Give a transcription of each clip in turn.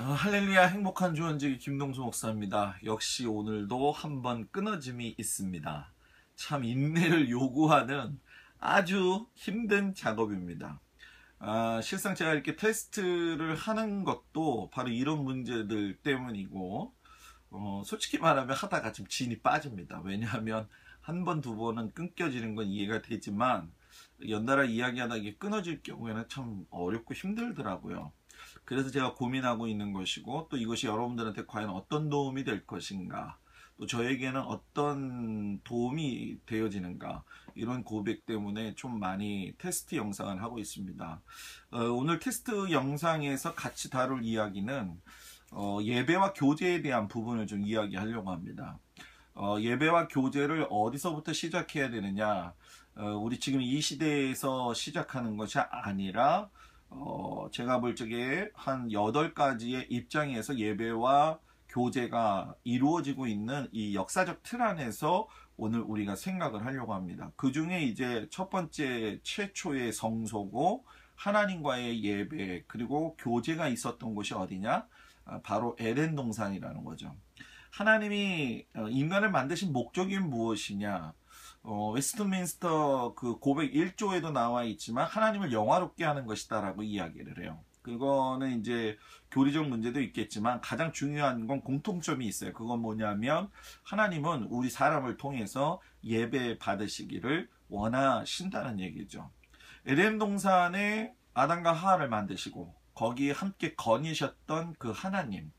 할렐루야. 행복한 주원지기 김동수 목사입니다. 역시 오늘도 한번 끊어짐이 있습니다. 참 인내를 요구하는 아주 힘든 작업입니다. 실상 제가 이렇게 테스트를 하는 것도 바로 이런 문제들 때문이고, 솔직히 말하면 하다가 좀 진이 빠집니다. 왜냐하면 한 번, 두 번은 끊겨지는 건 이해가 되지만 연달아 이야기하다 이게 끊어질 경우에는 참 어렵고 힘들더라고요. 그래서 제가 고민하고 있는 것이고, 또 이것이 여러분들한테 과연 어떤 도움이 될 것인가, 또 저에게는 어떤 도움이 되어지는가, 이런 고백 때문에 좀 많이 테스트 영상을 하고 있습니다. 오늘 테스트 영상에서 같이 다룰 이야기는 예배와 교제에 대한 부분을 좀 이야기하려고 합니다. 예배와 교제를 어디서부터 시작해야 되느냐, 우리 지금 이 시대에서 시작하는 것이 아니라 제가 볼 적에 한 8가지의 입장에서 예배와 교제가 이루어지고 있는 이 역사적 틀 안에서 오늘 우리가 생각을 하려고 합니다. 그 중에 이제 첫 번째 최초의 성소고 하나님과의 예배 그리고 교제가 있었던 곳이 어디냐? 바로 에덴 동산이라는 거죠. 하나님이 인간을 만드신 목적이 무엇이냐? 웨스트민스터 그 고백 1조에도 나와 있지만 하나님을 영화롭게 하는 것이다 라고 이야기를 해요. 그거는 이제 교리적 문제도 있겠지만 가장 중요한 건 공통점이 있어요. 그건 뭐냐면 하나님은 우리 사람을 통해서 예배 받으시기를 원하신다는 얘기죠. 에덴 동산에 아담과 하와를 만드시고 거기에 함께 거니셨던 그 하나님,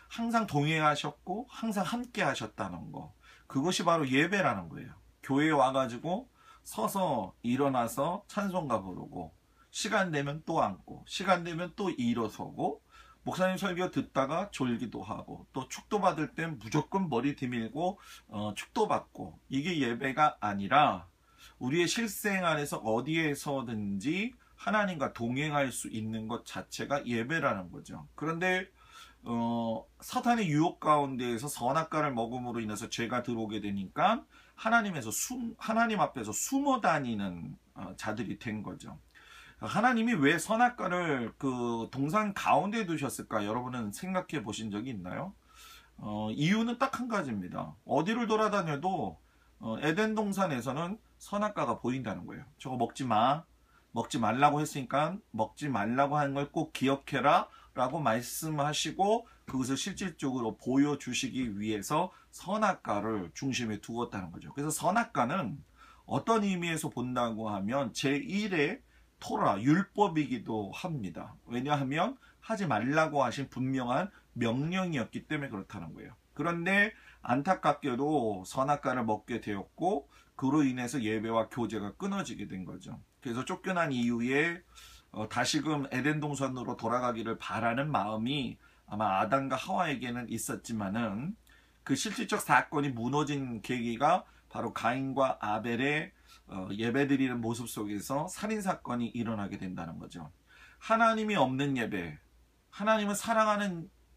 항상 동행하셨고 항상 함께 하셨다는 거, 그것이 바로 예배라는 거예요. 교회에 와가지고 서서 일어나서 찬송가 부르고, 시간 되면 또 앉고, 시간 되면 또 일어서고, 목사님 설교 듣다가 졸기도 하고, 또 축도 받을 땐 무조건 머리 디밀고 축도 받고, 이게 예배가 아니라 우리의 실생활에서 어디에서든지 하나님과 동행할 수 있는 것 자체가 예배라는 거죠. 그런데 사탄의 유혹 가운데에서 선악과를 먹음으로 인해서 죄가 들어오게 되니까 하나님 앞에서 숨어 다니는 자들이 된 거죠. 하나님이 왜 선악과를 그 동산 가운데에 두셨을까? 여러분은 생각해 보신 적이 있나요? 이유는 딱 한 가지입니다. 어디를 돌아다녀도 에덴 동산에서는 선악과가 보인다는 거예요. 저거 먹지 마. 먹지 말라고 했으니까 먹지 말라고 하는 걸 꼭 기억해라 라고 말씀하시고 그것을 실질적으로 보여주시기 위해서 선악과를 중심에 두었다는 거죠. 그래서 선악과는 어떤 의미에서 본다고 하면 제1의 토라, 율법이기도 합니다. 왜냐하면 하지 말라고 하신 분명한 명령이었기 때문에 그렇다는 거예요. 그런데 안타깝게도 선악과를 먹게 되었고 그로 인해서 예배와 교제가 끊어지게 된 거죠. 그래서 쫓겨난 이후에 다시금 에덴 동산으로 돌아가기를 바라는 마음이 아마 아담과 하와에게는 있었지만은 그 실질적 사건이 무너진 계기가 바로 가인과 아벨의 예배드리는 모습 속에서 살인사건이 일어나게 된다는 거죠. 하나님이 없는 예배, 하나님은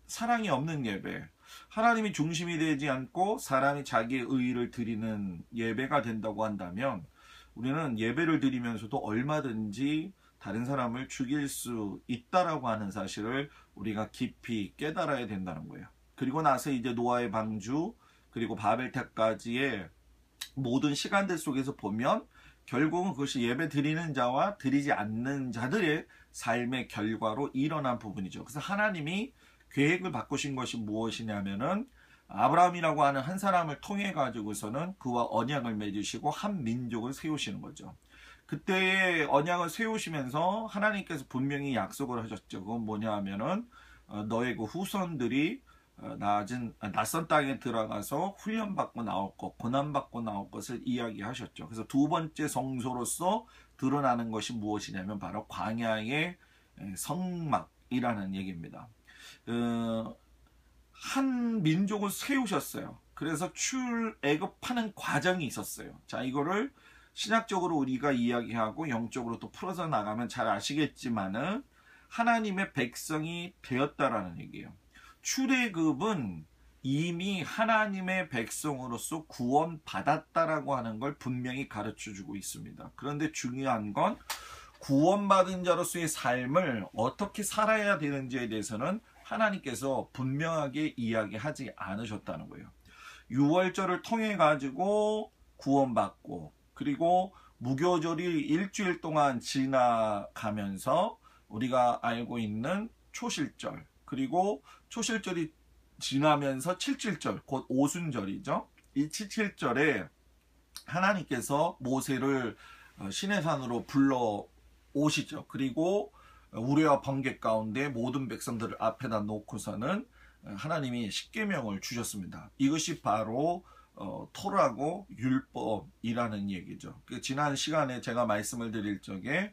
사랑이 없는 예배, 하나님이 중심이 되지 않고 사람이 자기의 의의를 드리는 예배가 된다고 한다면 우리는 예배를 드리면서도 얼마든지 다른 사람을 죽일 수 있다라고 하는 사실을 우리가 깊이 깨달아야 된다는 거예요. 그리고 나서 이제 노아의 방주 그리고 바벨탑까지의 모든 시간들 속에서 보면 결국은 그것이 예배 드리는 자와 드리지 않는 자들의 삶의 결과로 일어난 부분이죠. 그래서 하나님이 계획을 바꾸신 것이 무엇이냐면은 아브라함이라고 하는 한 사람을 통해 가지고서는 그와 언약을 맺으시고 한 민족을 세우시는 거죠. 그때의 언약을 세우시면서 하나님께서 분명히 약속을 하셨죠. 그건 뭐냐 하면은 너의 그 후손들이 낯선 땅에 들어가서 훈련받고 나올 것, 고난받고 나올 것을 이야기하셨죠. 그래서 두 번째 성소로서 드러나는 것이 무엇이냐면 바로 광야의 성막이라는 얘기입니다. 한 민족을 세우셨어요. 그래서 출애굽하는 과정이 있었어요. 자, 이거를 신학적으로 우리가 이야기하고 영적으로 또 풀어서 나가면 잘 아시겠지만은 하나님의 백성이 되었다라는 얘기예요. 출애굽은 이미 하나님의 백성으로서 구원받았다라고 하는 걸 분명히 가르쳐주고 있습니다. 그런데 중요한 건 구원받은 자로서의 삶을 어떻게 살아야 되는지에 대해서는 하나님께서 분명하게 이야기하지 않으셨다는 거예요. 유월절을 통해 가지고 구원받고, 그리고 무교절이 일주일 동안 지나가면서 우리가 알고 있는 초실절, 그리고 초실절이 지나면서 칠칠절, 곧 오순절이죠. 이 칠칠절에 하나님께서 모세를 시내산으로 불러 오시죠. 그리고 우레와 번개 가운데 모든 백성들을 앞에다 놓고서는 하나님이 십계명을 주셨습니다. 이것이 바로 토라고 율법이라는 얘기죠. 지난 시간에 제가 말씀을 드릴 적에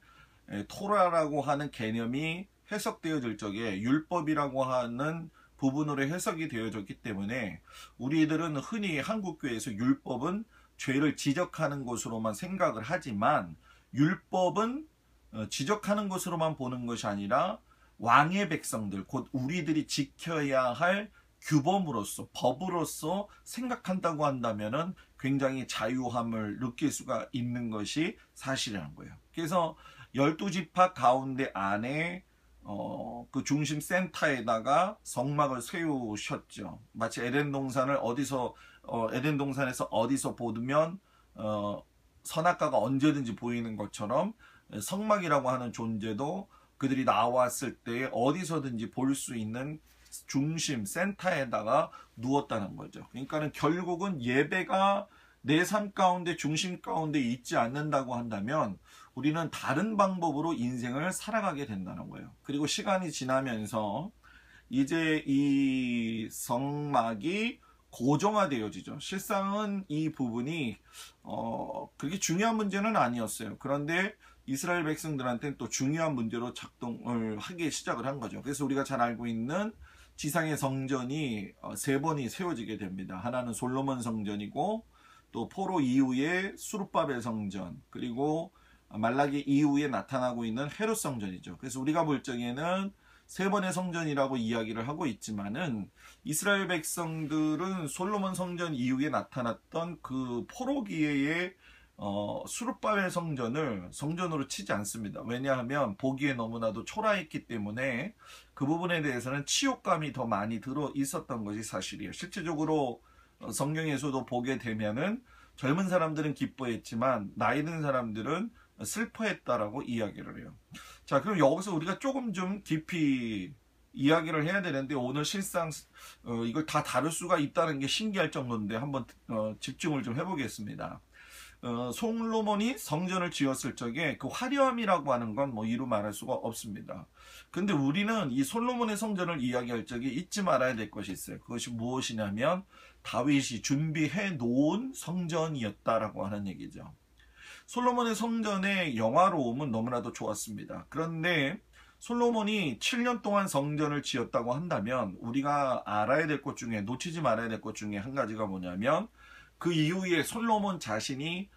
토라라고 하는 개념이 해석되어질 적에 율법이라고 하는 부분으로 해석이 되어졌기 때문에 우리들은 흔히 한국교회에서 율법은 죄를 지적하는 것으로만 생각을 하지만, 율법은 지적하는 것으로만 보는 것이 아니라 왕의 백성들, 곧 우리들이 지켜야 할 규범으로서, 법으로서 생각한다고 한다면은 굉장히 자유함을 느낄 수가 있는 것이 사실이라는 거예요. 그래서 12지파 가운데 안에 그 중심 센터에다가 성막을 세우셨죠. 마치 에덴 동산에서 어디서 보면 선악과가 언제든지 보이는 것처럼 성막이라고 하는 존재도 그들이 나왔을 때 어디서든지 볼 수 있는 중심 센터에다가 누웠다는 거죠. 그러니까는 결국은 예배가 내 삶 가운데 중심 가운데 있지 않는다고 한다면 우리는 다른 방법으로 인생을 살아가게 된다는 거예요. 그리고 시간이 지나면서 이제 이 성막이 고정화되어지죠. 실상은 이 부분이 그렇게 중요한 문제는 아니었어요. 그런데 이스라엘 백성들한테는 또 중요한 문제로 작동을 하기 시작을 한 거죠. 그래서 우리가 잘 알고 있는 지상의 성전이 세 번이 세워지게 됩니다. 하나는 솔로몬 성전이고, 또 포로 이후에 수룹바벨 성전, 그리고 말라기 이후에 나타나고 있는 헤롯 성전이죠. 그래서 우리가 볼 적에는 세 번의 성전이라고 이야기를 하고 있지만은, 이스라엘 백성들은 솔로몬 성전 이후에 나타났던 그 포로기회의 수룹바벨 성전을 성전으로 치지 않습니다. 왜냐하면 보기에 너무나도 초라했기 때문에 그 부분에 대해서는 치욕감이 더 많이 들어 있었던 것이 사실이에요. 실제적으로 성경에서도 보게 되면은 젊은 사람들은 기뻐했지만 나이 든 사람들은 슬퍼했다라고 이야기를 해요. 자, 그럼 여기서 우리가 조금 좀 깊이 이야기를 해야 되는데, 오늘 실상 이걸 다 다룰 수가 있다는 게 신기할 정도인데 한번 집중을 좀 해보겠습니다. 솔로몬이 성전을 지었을 적에 그 화려함이라고 하는 건 뭐 이루 말할 수가 없습니다. 근데 우리는 이 솔로몬의 성전을 이야기할 적에 잊지 말아야 될 것이 있어요. 그것이 무엇이냐면 다윗이 준비해 놓은 성전이었다라고 하는 얘기죠. 솔로몬의 성전의 영화로움은 너무나도 좋았습니다. 그런데 솔로몬이 7년 동안 성전을 지었다고 한다면 우리가 알아야 될 것 중에, 놓치지 말아야 될 것 중에 한 가지가 뭐냐면, 그 이후에 솔로몬 자신이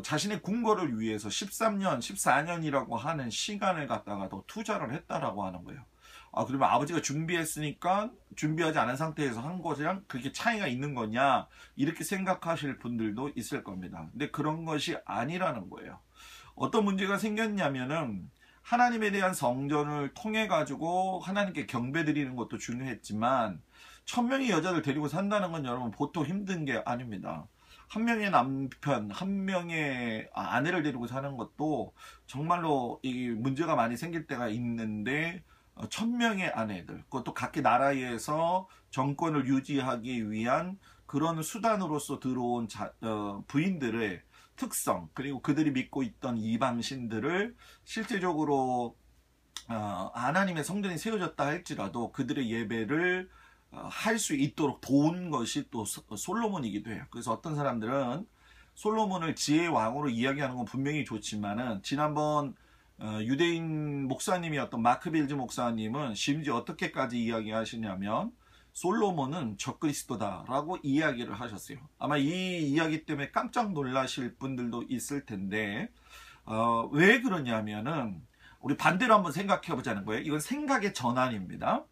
자신의 궁궐을 위해서 13년, 14년이라고 하는 시간을 갖다가 더 투자를 했다라고 하는 거예요. 그러면 아버지가 준비했으니까 준비하지 않은 상태에서 한 것이랑 그렇게 차이가 있는 거냐, 이렇게 생각하실 분들도 있을 겁니다. 근데 그런 것이 아니라는 거예요. 어떤 문제가 생겼냐면은, 하나님에 대한 성전을 통해 가지고 하나님께 경배 드리는 것도 중요했지만 1000명의 여자들 데리고 산다는 건 여러분 보통 힘든 게 아닙니다. 한 명의 남편, 한 명의 아내를 데리고 사는 것도 정말로 이 문제가 많이 생길 때가 있는데, 1000명의 아내들, 그것도 각기 나라에서 정권을 유지하기 위한 그런 수단으로서 들어온 부인들의 특성, 그리고 그들이 믿고 있던 이방신들을 실제적으로 하나님의 성전이 세워졌다 할지라도 그들의 예배를 할 수 있도록 도운 것이 또 솔로몬이기도 해요. 그래서 어떤 사람들은 솔로몬을 지혜의 왕으로 이야기하는 건 분명히 좋지만은, 지난번 유대인 목사님이었던 마크 빌즈 목사님은 심지어 어떻게까지 이야기하시냐면, 솔로몬은 적그리스도다라고 이야기를 하셨어요. 아마 이 이야기 때문에 깜짝 놀라실 분들도 있을 텐데, 왜 그러냐면은 우리 반대로 한번 생각해 보자는 거예요. 이건 생각의 전환입니다.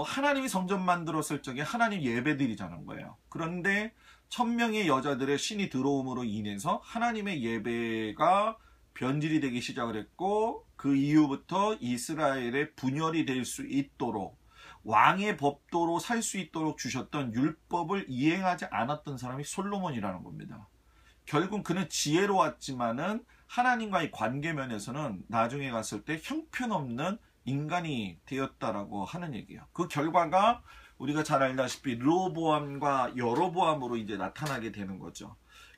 하나님이 성전 만들었을 적에 하나님 예배드리자는 거예요. 그런데 1000명의 여자들의 신이 들어옴으로 인해서 하나님의 예배가 변질이 되기 시작을 했고, 그 이후부터 이스라엘의 분열이 될 수 있도록 왕의 법도로 살 수 있도록 주셨던 율법을 이행하지 않았던 사람이 솔로몬이라는 겁니다. 결국 그는 지혜로웠지만은 하나님과의 관계 면에서는 나중에 갔을 때 형편없는 인간이 되었다라고 하는 얘기예요. 그 결과가 우리가 잘 알다시피 르호보암과 여로보암으로 이제 나타나게 되는 거죠.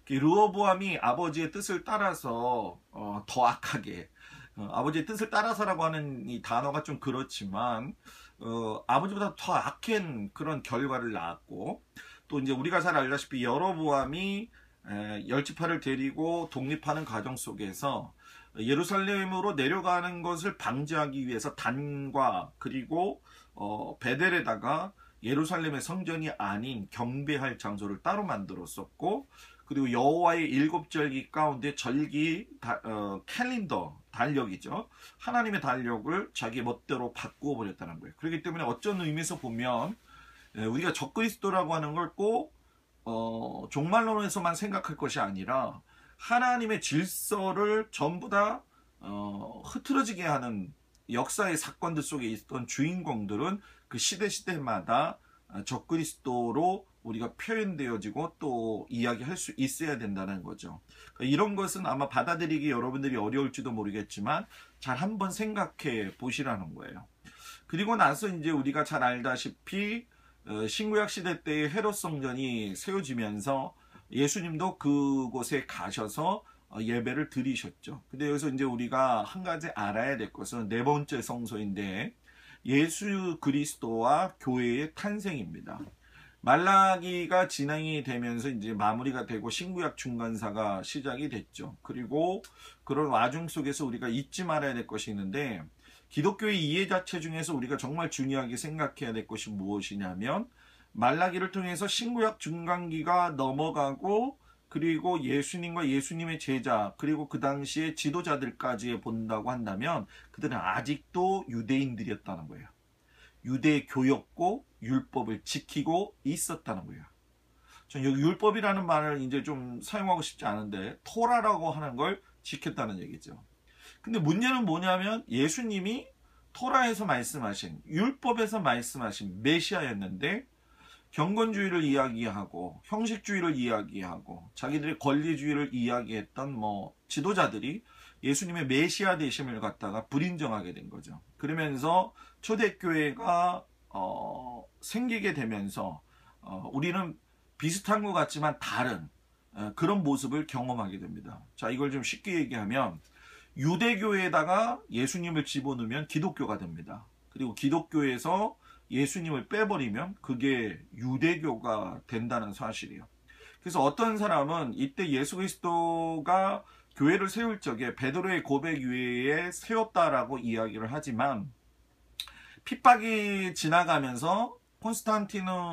르호보암이 아버지의 뜻을 따라서 더 악하게, 아버지의 뜻을 따라서라고 하는 이 단어가 좀 그렇지만 아버지보다 더 악한 그런 결과를 낳았고, 또 이제 우리가 잘 알다시피 여로보암이 열지파를 데리고 독립하는 과정 속에서 예루살렘으로 내려가는 것을 방지하기 위해서 단과 그리고 베델에다가 예루살렘의 성전이 아닌 경배할 장소를 따로 만들었었고, 그리고 여호와의 7절기 가운데 절기 캘린더 달력이죠. 하나님의 달력을 자기 멋대로 바꾸어 버렸다는 거예요. 그렇기 때문에 어쩐 의미에서 보면 우리가 적그리스도라고 하는 걸 꼭 종말론에서만 생각할 것이 아니라 하나님의 질서를 전부 다 흐트러지게 하는 역사의 사건들 속에 있던 주인공들은 그 시대마다 적그리스도로 우리가 표현되어지고 또 이야기할 수 있어야 된다는 거죠. 이런 것은 아마 받아들이기 여러분들이 어려울지도 모르겠지만 잘 한번 생각해 보시라는 거예요. 그리고 나서 이제 우리가 잘 알다시피 신구약 시대 때의 헤롯 성전이 세워지면서 예수님도 그곳에 가셔서 예배를 드리셨죠. 근데 여기서 이제 우리가 한 가지 알아야 될 것은 네 번째 성소인데 예수 그리스도와 교회의 탄생입니다. 말라기가 진행이 되면서 이제 마무리가 되고 신구약 중간사가 시작이 됐죠. 그리고 그런 와중 속에서 우리가 잊지 말아야 될 것이 있는데, 기독교의 이해 자체 중에서 우리가 정말 중요하게 생각해야 될 것이 무엇이냐면, 말라기를 통해서 신구약 중간기가 넘어가고 그리고 예수님과 예수님의 제자 그리고 그 당시의 지도자들까지 본다고 한다면 그들은 아직도 유대인들이었다는 거예요. 유대교였고 율법을 지키고 있었다는 거예요. 전 여기 율법이라는 말을 이제 좀 사용하고 싶지 않은데 토라라고 하는 걸 지켰다는 얘기죠. 근데 문제는 뭐냐면 예수님이 토라에서 말씀하신, 율법에서 말씀하신 메시아였는데 경건주의를 이야기하고 형식주의를 이야기하고 자기들의 권리주의를 이야기했던 지도자들이 예수님의 메시아 되심을 갖다가 불인정하게 된 거죠. 그러면서 초대교회가 생기게 되면서 우리는 비슷한 것 같지만 다른 그런 모습을 경험하게 됩니다. 자, 이걸 좀 쉽게 얘기하면 유대교에다가 예수님을 집어넣으면 기독교가 됩니다. 그리고 기독교에서 예수님을 빼버리면 그게 유대교가 된다는 사실이에요. 그래서 어떤 사람은 이때 예수 그리스도가 교회를 세울 적에 베드로의 고백 위에 세웠다라고 이야기를 하지만 핍박이 지나가면서 콘스탄틴이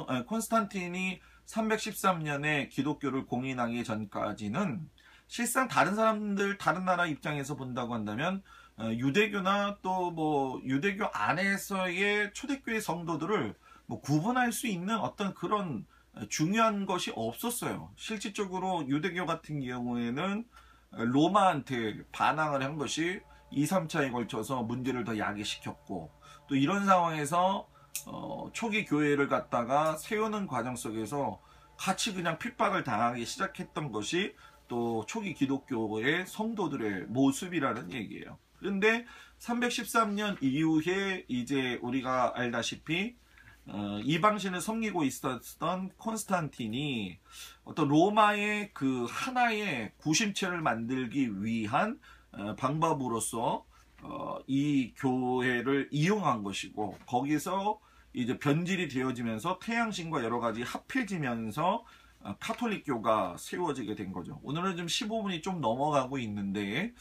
313년에 기독교를 공인하기 전까지는 실상 다른 사람들, 다른 나라 입장에서 본다고 한다면 유대교나 또 유대교 안에서의 초대교회 성도들을 구분할 수 있는 어떤 그런 중요한 것이 없었어요. 실질적으로 유대교 같은 경우에는 로마한테 반항을 한 것이 2, 3차에 걸쳐서 문제를 더 야기시켰고, 또 이런 상황에서 초기 교회를 갖다가 세우는 과정 속에서 같이 그냥 핍박을 당하기 시작했던 것이 또 초기 기독교의 성도들의 모습이라는 얘기예요. 그런데 313년 이후에 이제 우리가 알다시피 이방신을 섬기고 있었던 콘스탄틴이 어떤 로마의 그 하나의 구심체를 만들기 위한 방법으로서 이 교회를 이용한 것이고, 거기서 이제 변질이 되어지면서 태양신과 여러 가지 합해지면서 카톨릭교가 세워지게 된 거죠. 오늘은 좀 15분이 좀 넘어가고 있는데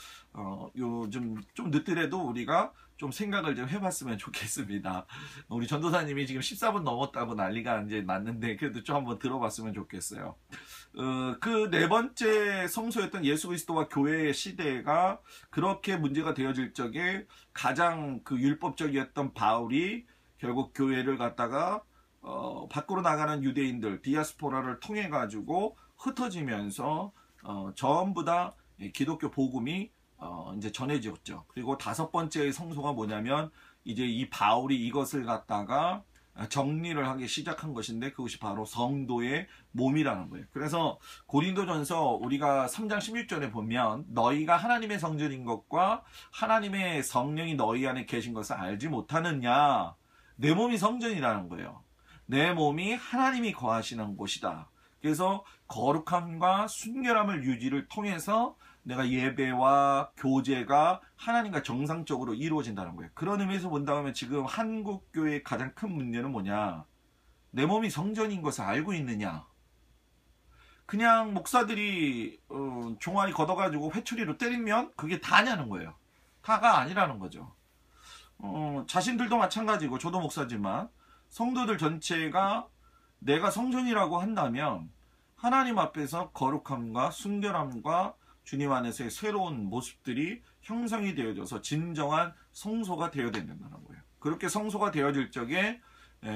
요즘 좀 늦더라도 우리가 좀 생각을 좀 해봤으면 좋겠습니다. 우리 전도사님이 지금 14분 넘었다고 난리가 이제 났는데 그래도 좀 한번 들어봤으면 좋겠어요. 그 네 번째 성소였던 예수 그리스도와 교회의 시대가 그렇게 문제가 되어질 적에 가장 그 율법적이었던 바울이 결국 교회를 갖다가 밖으로 나가는 유대인들, 디아스포라를 통해 가지고 흩어지면서 전부 다 기독교 복음이 이제 전해졌죠. 그리고 다섯 번째 성소가 뭐냐면 이제 이 바울이 이것을 갖다가 정리를 하기 시작한 것인데 그것이 바로 성도의 몸이라는 거예요. 그래서 고린도전서 우리가 3장 16절에 보면 너희가 하나님의 성전인 것과 하나님의 성령이 너희 안에 계신 것을 알지 못하느냐. 내 몸이 성전이라는 거예요. 내 몸이 하나님이 거하시는 곳이다. 그래서 거룩함과 순결함을 유지를 통해서 내가 예배와 교제가 하나님과 정상적으로 이루어진다는 거예요. 그런 의미에서 본다면 지금 한국교회의 가장 큰 문제는 뭐냐? 내 몸이 성전인 것을 알고 있느냐? 그냥 목사들이 종아리 걷어가지고 회초리로 때리면 그게 다냐는 거예요. 다가 아니라는 거죠. 자신들도 마찬가지고 저도 목사지만 성도들 전체가 내가 성전이라고 한다면 하나님 앞에서 거룩함과 순결함과 주님 안에서의 새로운 모습들이 형성이 되어져서 진정한 성소가 되어야 된다는 거예요. 그렇게 성소가 되어질 적에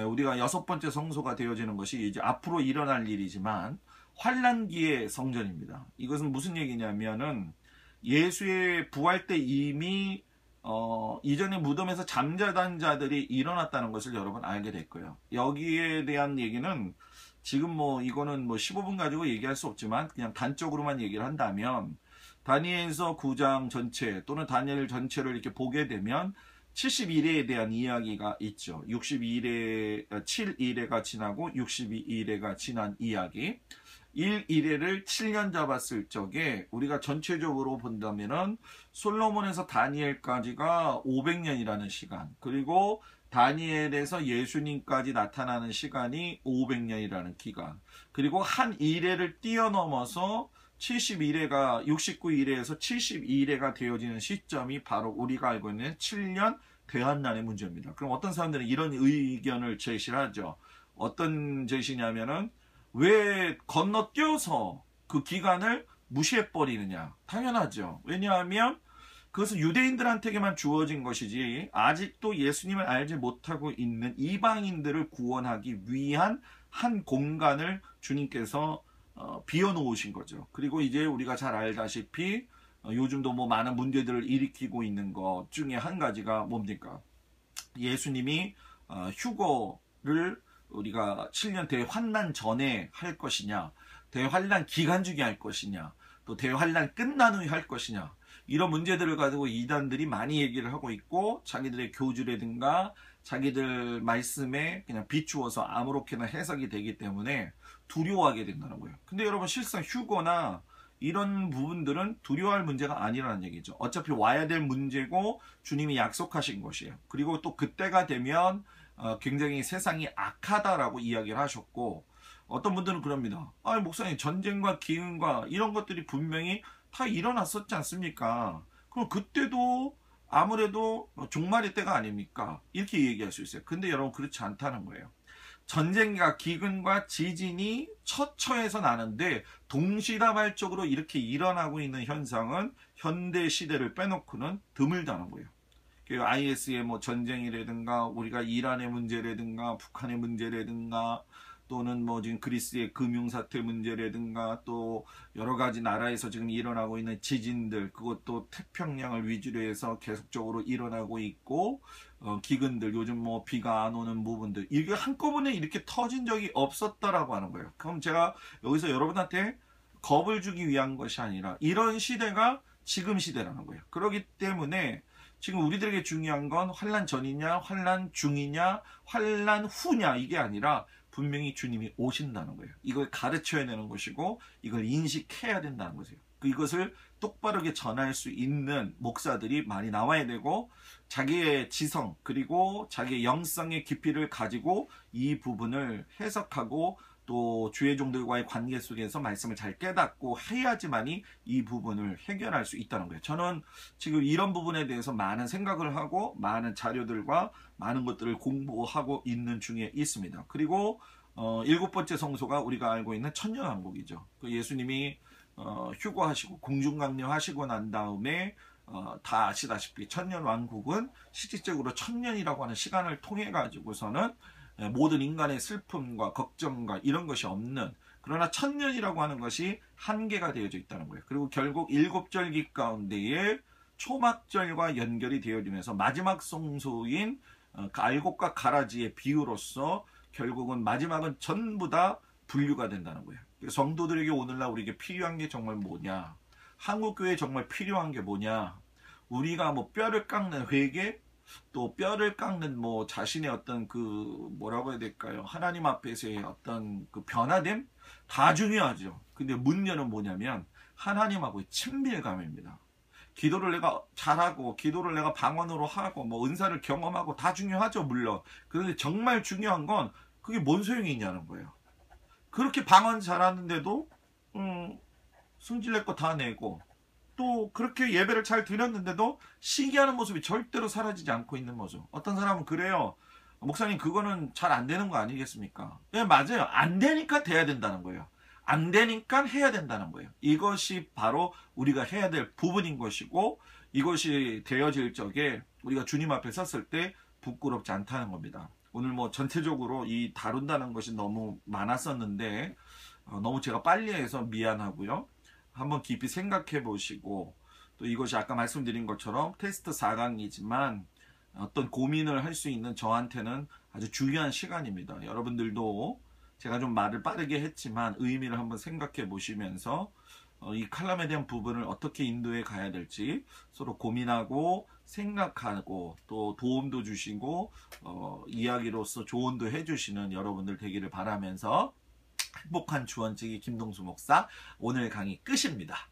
우리가 6번째 성소가 되어지는 것이 이제 앞으로 일어날 일이지만 환난기의 성전입니다. 이것은 무슨 얘기냐면은 예수의 부활 때 이미 이전에 무덤에서 잠자던 자들이 일어났다는 것을 여러분 알게 될 거예요. 여기에 대한 얘기는 지금 이거는 15분 가지고 얘기할 수 없지만 그냥 단적으로만 얘기를 한다면 다니엘서 9장 전체 또는 다니엘 전체를 이렇게 보게 되면 72일에 대한 이야기가 있죠. 7일회가 지나고 62일회가 지난 이야기. 1일회를 7년 잡았을 적에 우리가 전체적으로 본다면은 솔로몬에서 다니엘까지가 500년이라는 시간, 그리고 다니엘에서 예수님까지 나타나는 시간이 500년이라는 기간, 그리고 한 일회를 뛰어넘어서 71회가 69일회에서 72일회가 되어지는 시점이 바로 우리가 알고 있는 7년 대환난의 문제입니다. 그럼 어떤 사람들은 이런 의견을 제시를 하죠. 어떤 제시냐면은 왜 건너뛰어서 그 기간을 무시해버리느냐. 당연하죠. 왜냐하면 그것은 유대인들한테게만 주어진 것이지 아직도 예수님을 알지 못하고 있는 이방인들을 구원하기 위한 한 공간을 주님께서 비워놓으신 거죠. 그리고 이제 우리가 잘 알다시피 요즘도 많은 문제들을 일으키고 있는 것 중에 한 가지가 뭡니까? 예수님이 휴거를 우리가 7년 대환난 전에 할 것이냐, 대환난 기간 중에 할 것이냐, 또 대환난 끝난 후에 할 것이냐, 이런 문제들을 가지고 이단들이 많이 얘기를 하고 있고 자기들의 교주라든가 자기들 말씀에 그냥 비추어서 아무렇게나 해석이 되기 때문에 두려워하게 된다는 거예요. 근데 여러분 실상 휴거나 이런 부분들은 두려워할 문제가 아니라는 얘기죠. 어차피 와야 될 문제고 주님이 약속하신 것이에요. 그리고 또 그때가 되면 굉장히 세상이 악하다라고 이야기를 하셨고, 어떤 분들은 그럽니다. 목사님, 전쟁과 기근과 이런 것들이 분명히 다 일어났었지 않습니까? 그럼 그때도 아무래도 종말의 때가 아닙니까? 이렇게 얘기할 수 있어요. 근데 여러분 그렇지 않다는 거예요. 전쟁과 기근과 지진이 처처해서 나는데 동시다발적으로 이렇게 일어나고 있는 현상은 현대 시대를 빼놓고는 드물다는 거예요. IS의 전쟁이라든가 우리가 이란의 문제라든가 북한의 문제라든가 또는 지금 그리스의 금융사태 문제라든가 또 여러 가지 나라에서 지금 일어나고 있는 지진들, 그것도 태평양을 위주로 해서 계속적으로 일어나고 있고, 기근들, 요즘 비가 안 오는 부분들, 이게 한꺼번에 이렇게 터진 적이 없었다라고 하는 거예요. 그럼 제가 여기서 여러분한테 겁을 주기 위한 것이 아니라 이런 시대가 지금 시대라는 거예요. 그렇기 때문에 지금 우리들에게 중요한 건 환난 전이냐, 환난 중이냐, 환난 후냐, 이게 아니라 분명히 주님이 오신다는 거예요. 이걸 가르쳐야 되는 것이고 이걸 인식해야 된다는 거죠. 이것을 똑바르게 전할 수 있는 목사들이 많이 나와야 되고 자기의 지성 그리고 자기의 영성의 깊이를 가지고 이 부분을 해석하고 또 주의 종들과의 관계 속에서 말씀을 잘 깨닫고 해야지만이 이 부분을 해결할 수 있다는 거예요. 저는 지금 이런 부분에 대해서 많은 생각을 하고 많은 자료들과 많은 것들을 공부하고 있는 중에 있습니다. 그리고 7번째 성소가 우리가 알고 있는 천년왕국이죠. 그 예수님이 휴거하시고 공중강림하시고 난 다음에 다 아시다시피 천년왕국은 실질적으로 1000년이라고 하는 시간을 통해 가지고서는 모든 인간의 슬픔과 걱정과 이런 것이 없는, 그러나 1000년이라고 하는 것이 한계가 되어져 있다는 거예요. 그리고 결국 7절기 가운데에 초막절과 연결이 되어지면서 마지막 성소인 알곡과 가라지의 비유로서 결국은 마지막은 전부 다 분류가 된다는 거예요. 성도들에게 오늘날 우리에게 필요한 게 정말 뭐냐? 한국교회에 정말 필요한 게 뭐냐? 우리가 뭐 뼈를 깎는 회개, 또 뼈를 깎는 뭐 자신의 어떤 그 뭐라고 해야 될까요? 하나님 앞에서의 어떤 그 변화됨? 다 중요하죠. 근데 문제는 뭐냐면 하나님하고의 친밀감입니다. 기도를 내가 잘하고 기도를 내가 방언으로 하고 뭐 은사를 경험하고 다 중요하죠, 물론. 그런데 정말 중요한 건 그게 뭔 소용이 있냐는 거예요. 그렇게 방언 잘하는데도 승질낼 거 다 내고 또 그렇게 예배를 잘 드렸는데도 시기하는 모습이 절대로 사라지지 않고 있는 모습. 어떤 사람은 그래요. 목사님 그거는 잘 안 되는 거 아니겠습니까? 네, 맞아요. 안 되니까 돼야 된다는 거예요. 안 되니까 해야 된다는 거예요. 이것이 바로 우리가 해야 될 부분인 것이고 이것이 되어질 적에 우리가 주님 앞에 섰을 때 부끄럽지 않다는 겁니다. 오늘 뭐 전체적으로 이 다룬다는 것이 너무 많았었는데 너무 제가 빨리 해서 미안하고요. 한번 깊이 생각해 보시고 또 이것이 아까 말씀드린 것처럼 테스트 4강이지만 어떤 고민을 할 수 있는 저한테는 아주 중요한 시간입니다. 여러분들도 제가 좀 말을 빠르게 했지만 의미를 한번 생각해 보시면서 이 칼럼에 대한 부분을 어떻게 인도해 가야 될지 서로 고민하고 생각하고 또 도움도 주시고 이야기로서 조언도 해주시는 여러분들 되기를 바라면서 행복한 주원지기 김동수 목사 오늘 강의 끝입니다.